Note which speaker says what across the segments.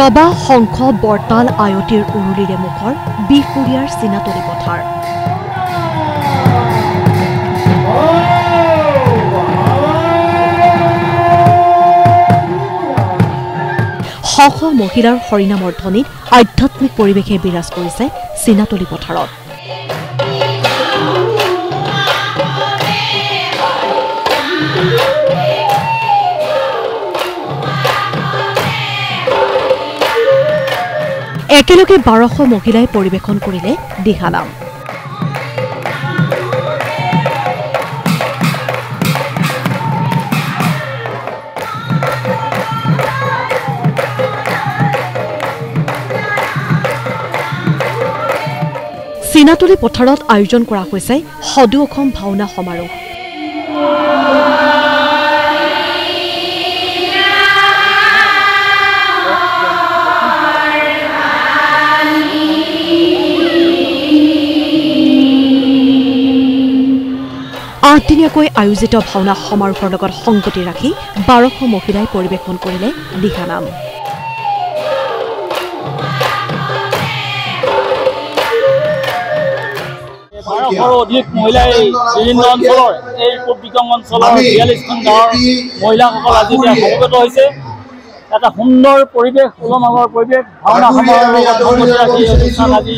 Speaker 1: দবা শংখ বৰতাল আয়তীৰ উৰুলিৰে মুখৰ বিহপুৰীয়াৰ চিনাতলি পথাৰ শ মহিলাৰ হৰিনামৰ ধ্বনিত আধ্যাত্মিক পৰিৱেশে বিৰাজ কৰিছে চিনাতলি পথাৰত। একেলগে 1200 মহিলাই পৰিৱেশন কৰিলে দিহানাম। চিনাতলি পথাৰত আয়োজন কৰা হৈছে সদু অসম ভাওনা সমাৰোহ। আঠদিনীয়াকৈ আয়োজিত ভাওনা সমাৰোহৰ লগত সংগতি ৰাখি 1200 মহিলাই পৰিৱেশন কৰিলে দিহানাম।
Speaker 2: অধিক মহিলাই বিভিন্ন অঞ্চলৰ এই উপবিকম অঞ্চলৰ 42খন গাঁৱৰ মহিলাসকল আজি সমবেত হৈছে। এটা সুন্দৰ পৰিৱেশ, উলহ-মালহৰ পৰিৱেশ, ভাওনা সমাৰোহ ৰাখি অনুষ্ঠান আজি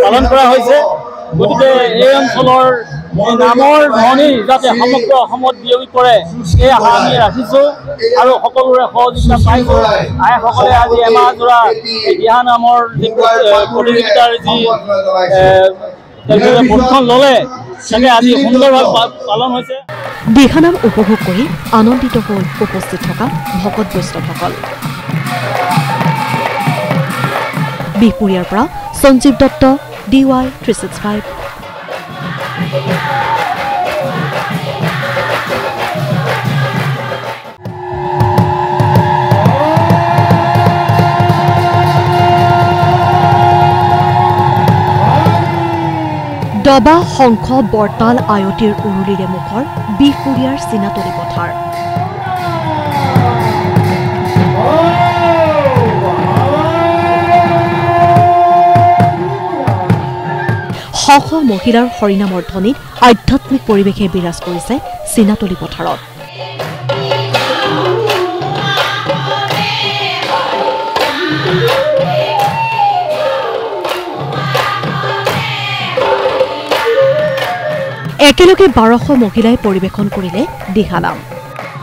Speaker 2: পালন কৰা হৈছে। গতিকে এই অঞ্চলৰ নামৰ ধ্বনি যাতে সমগ্ৰ অসমত বিয়পি পৰে এই আশা আমি ৰাখিছোঁ আৰু সকলোৰে সহযোগিতা পাইছোঁ। আইসকলে আজি এমাহজোৰা দিহানামৰ যি প্ৰতিযোগিতাৰ যি প্ৰশিক্ষণ ল'লে তাকে আজি সুন্দৰভাৱে পালন হৈছে।
Speaker 1: দিহানাম উপভোগ কৰি আনন্দিত হৈ উপস্থিত থকা ভকত বৈষ্ণৱসকল। বিহপুৰীয়াৰ পৰা সঞ্জীৱ দত্ত, DY 365। দবা শংখ বৰতাল আয়তীৰ উৰুলিৰে মুখৰ বিহপুৰীয়াৰ চিনাতলি পথাৰ শ মহিলাৰ হৰিনামৰ ধ্বনিত আধ্যাত্মিক পৰিৱেশে বিৰাজ কৰিছে চিনাতলি পথাৰত। একেলগে 1200 মহিলাই পৰিৱেশন কৰিলে দিহানাম।